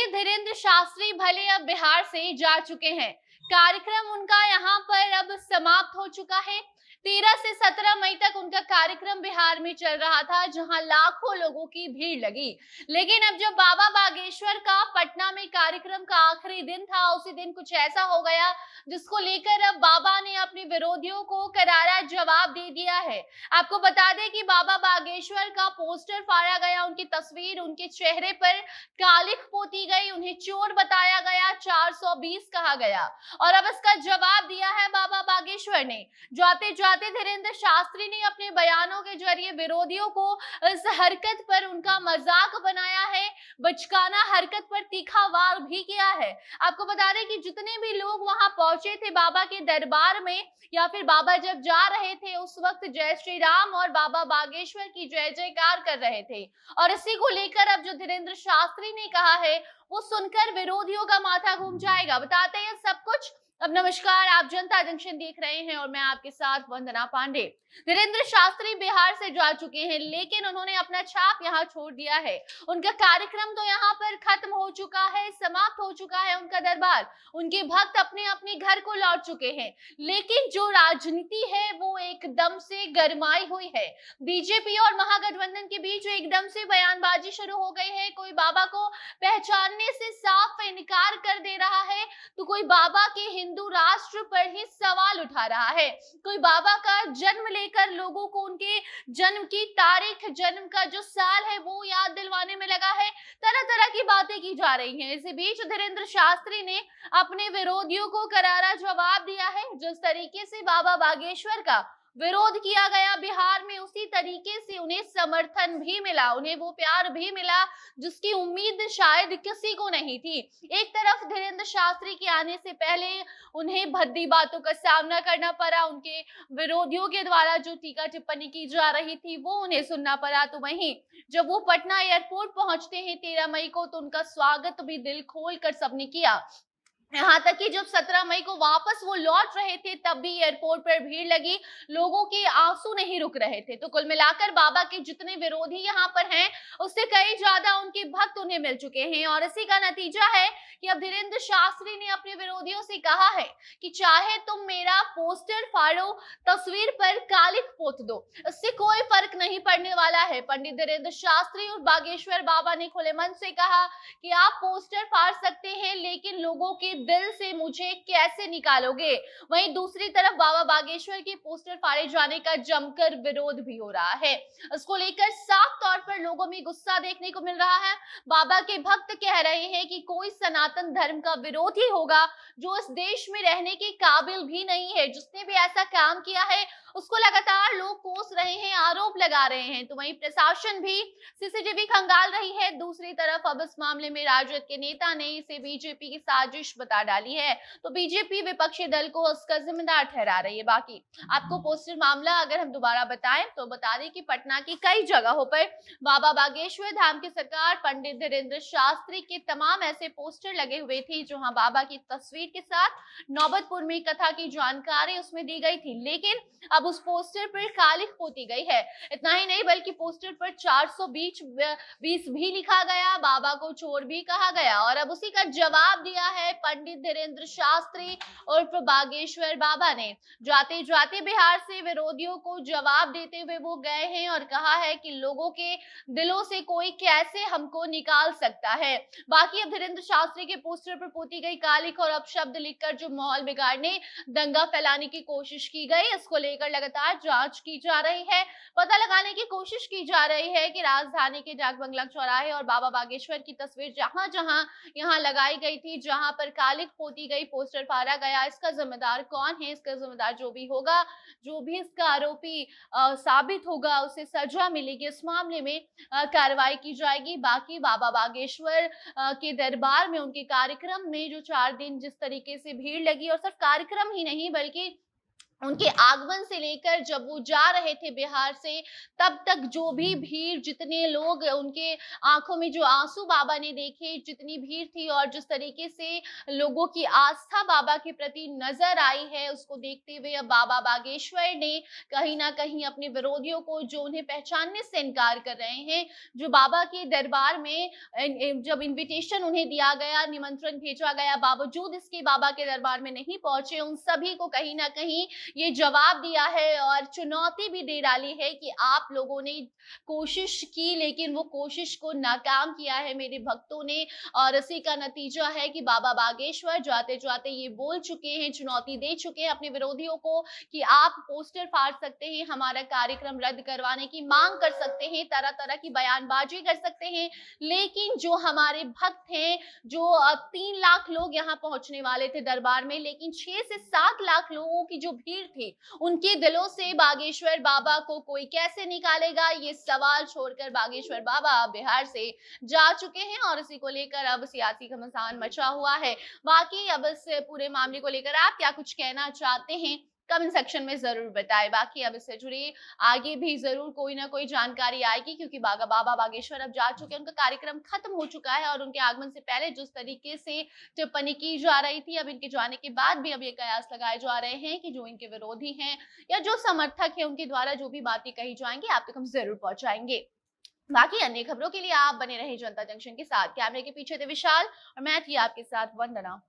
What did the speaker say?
पंडित धीरेन्द्र शास्त्री भले अब बिहार से जा चुके हैं, कार्यक्रम उनका यहाँ पर अब समाप्त हो चुका है। 13 से 17 मई तक उनका कार्यक्रम बिहार में चल रहा था, जहां लाखों लोगों की भीड़ लगी। लेकिन अब जब बाबा बागेश्वर का पटना में कार्यक्रम का आखिरी दिन था, उसी दिन कुछ ऐसा हो गया जिसको लेकर अब बाबा ने अपने विरोधियों को करारा जवाब दे दिया है। आपको बता दें कि बाबा बागेश्वर का पोस्टर फाड़ा गया, उनकी तस्वीर, उनके चेहरे पर कालिख पोती गई, उन्हें चोर बताया गया, 420 कहा गया। और अब इसका जवाब दिया है बाबा बागेश्वर ने। जाते जाते धीरेन्द्र शास्त्री ने अपने बयानों के जरिए विरोधियों को इस हरकत पर उनका मजाक बनाया है, बचकाना हरकत पर तीखा वार भी किया है। आपको बता दें कि जितने भी लोग वहां पहुंचे थे बाबा के दरबार में, या फिर बाबा जब जा रहे थे, उस वक्त जय श्री राम और बाबा बागेश्वर की जय जयकार कर रहे थे। और इसी को लेकर अब जो धीरेन्द्र शास्त्री ने कहा है, वो सुनकर विरोधियों का माथा घूम जाएगा। बताते हैं सब कुछ। अब नमस्कार, आप जनता जंक्शन देख रहे हैं और मैं आपके साथ वंदना पांडे। धीरेन्द्र शास्त्री बिहार से जा चुके हैं, लेकिन उन्होंने अपना छाप यहाँ छोड़ दिया है। उनका कार्यक्रम तो यहाँ पर खत्म हो चुका है, समाप्त हो चुका है उनका दरबार। उनके भक्त अपने अपने घर को लौट चुके हैं, लेकिन जो राजनीति है वो एकदम से गरमाई हुई है। बीजेपी और महागठबंधन के बीच एकदम से बयानबाजी शुरू हो गई है। कोई बाबा को पहचानने से साफ इनकार कर दे रहा है, तो कोई बाबा के हिंदू राष्ट्र पर ही सवाल उठा रहा है। कोई बाबा का जन्म लेकर लोगों को उनके जन्म की तारीख, जन्म का जो साल है वो याद दिलवाने में लगा है। तरह तरह की बातें की जा रही हैं। इसी बीच धीरेन्द्र शास्त्री ने अपने विरोधियों को करारा जवाब दिया है। जिस तरीके से बाबा बागेश्वर का विरोध किया गया बिहार में, उसी तरीके से उन्हें समर्थन भी मिला, उन्हें वो प्यार भी मिला जिसकी उम्मीद शायद किसी को नहीं थी। एक तरफ धीरेन्द्र शास्त्री के आने से पहले उन्हें भद्दी बातों का सामना करना पड़ा, उनके विरोधियों के द्वारा जो टीका टिप्पणी की जा रही थी वो उन्हें सुनना पड़ा। तो वहीं जब वो पटना एयरपोर्ट पहुंचते हैं 13 मई को, तो उनका स्वागत भी दिल खोल कर सबने किया। यहाँ तक कि जब 17 मई को वापस वो लौट रहे थे, तब भी एयरपोर्ट पर भीड़ लगी, लोगों के आंसू नहीं रुक रहे थे। तो कुल मिलाकर बाबा के जितने विरोधी यहाँ पर हैं, उससे कई ज्यादा उनके भक्त उन्हें मिल चुके हैं। और इसी का नतीजा है कि अब धीरेन्द्र शास्त्री ने अपने विरोधियों से कहा है कि चाहे तुम मेरा पोस्टर फाड़ो, तस्वीर पर कालिख पोत दो, इससे कोई फर्क नहीं पड़ने वाला है। पंडित धीरेन्द्र शास्त्री और बागेश्वर बाबा ने खुले मन से कहा कि आप पोस्टर फाड़ सकते हैं, लेकिन लोगों के दिल से मुझे कैसे निकालोगे। वहीं दूसरी तरफ बाबा बागेश्वर के पोस्टर फाड़े जाने का जमकर विरोध भी हो रहा है। इसको लेकर साफ तौर पर लोगों में गुस्सा देखने को मिल रहा है। बाबा के भक्त कह रहे हैं कि कोई सनातन धर्म का विरोधी होगा जो इस देश में रहने के काबिल भी नहीं है। जिसने भी ऐसा काम किया है उसको लगातार लोग कोस रहे हैं, आरोप लगा रहे हैं। तो वहीं प्रशासन भी सीसीटीवी खंगाल रही है। दूसरी तरफ अब इस मामले में राजद के नेता ने इसे बीजेपी की साजिश बता डाली है, तो बीजेपी विपक्षी दल को उसका जिम्मेदार ठहरा रही है। बाकी आपको पोस्टर मामला अगर हम दोबारा बताएं तो बता दें कि पटना की कई जगहों पर बाबा बागेश्वर धाम की सरकार, पंडित धीरेन्द्र शास्त्री के तमाम ऐसे पोस्टर लगे हुए थे जहां बाबा की तस्वीर के साथ नौबतपुर में कथा की जानकारी उसमें दी गई थी। लेकिन अब उस पोस्टर पर कालिख पोती गई है। इतना ही नहीं बल्कि पोस्टर पर 420 भी लिखा गया, बाबा को चोर भी कहा गया। और अब उसी का जवाब दिया है पंडित धीरेन्द्र शास्त्री उर्फ बागेश्वर बाबा ने। जाते जाते बिहार से विरोधियों को जवाब देते हुए वो गए हैं और कहा है कि लोगों के दिलों से कोई कैसे हमको निकाल सकता है। बाकी अब धीरेन्द्र शास्त्री के पोस्टर पर पोती गई कालिख और अपशब्द लिखकर जो माहौल बिगाड़ने, दंगा फैलाने की कोशिश की गई, इसको लेकर लगातार जांच की जा रही है। पता लगाने की कोशिश की जा रही है कि राजधानी के डाक बंगला चौराहे और बाबा बागेश्वर की तस्वीर जहां जहां यहाँ लगाई गई थी, जहां पर कालिख पोती गई, पोस्टर फाड़ा गया, इसका जिम्मेदार कौन है। इसका जिम्मेदार जो भी होगा, जो भी इसका आरोपी साबित होगा, उसे सजा मिलेगी। इस मामले में कार्रवाई की जाएगी। बाकी बाबा बागेश्वर के दरबार में उनके कार्यक्रम में जो 4 दिन जिस तरीके से भीड़ लगी, और सिर्फ कार्यक्रम ही नहीं बल्कि उनके आगमन से लेकर जब वो जा रहे थे बिहार से, तब तक जो भी भीड़, जितने लोग, उनके आंखों में जो आंसू बाबा ने देखे, जितनी भीड़ थी और जिस तरीके से लोगों की आस्था बाबा के प्रति नजर आई है, उसको देखते हुए अब बाबा बागेश्वर ने कहीं ना कहीं अपने विरोधियों को, जो उन्हें पहचानने से इनकार कर रहे हैं, जो बाबा के दरबार में जब इनविटेशन उन्हें दिया गया, निमंत्रण भेजा गया, बावजूद इसके बाबा के दरबार में नहीं पहुंचे, उन सभी को कहीं ना कहीं ये जवाब दिया है और चुनौती भी दे डाली है कि आप लोगों ने कोशिश की, लेकिन वो कोशिश को नाकाम किया है मेरे भक्तों ने। और इसी का नतीजा है कि बाबा बागेश्वर जाते जाते ये बोल चुके हैं, चुनौती दे चुके हैं अपने विरोधियों को कि आप पोस्टर फाड़ सकते हैं, हमारा कार्यक्रम रद्द करवाने की मांग कर सकते हैं, तरह तरह की बयानबाजी कर सकते हैं, लेकिन जो हमारे भक्त हैं, जो 3 लाख लोग यहाँ पहुंचने वाले थे दरबार में, लेकिन 6 से 7 लाख लोगों की जो भीड़ थी, उनके दिलों से बागेश्वर बाबा को कोई कैसे निकालेगा, ये सवाल छोड़कर बागेश्वर बाबा बिहार से जा चुके हैं और इसी को लेकर अब सियासी घमासान मचा हुआ है। बाकी अब इस पूरे मामले को लेकर आप क्या कुछ कहना चाहते हैं, कमेंट सेक्शन में जरूर बताएं। बाकी अब इससे जुड़ी आगे भी जरूर कोई ना कोई जानकारी आएगी, क्योंकि बाबा बागेश्वर अब जा चुके हैं, उनका कार्यक्रम खत्म हो चुका है और उनके आगमन से पहले जिस तरीके से टिप्पणी की जा रही थी, अब इनके जाने के बाद भी अब ये कयास लगाए जा रहे हैं कि जो इनके विरोधी हैं या जो समर्थक है, उनके द्वारा जो भी बातें कही जाएंगी आप तक हम जरूर पहुंचाएंगे। बाकी अन्य खबरों के लिए आप बने रहे जनता जंक्शन के साथ। कैमरे के पीछे थे विशाल और मैं थी आपके साथ वंदना।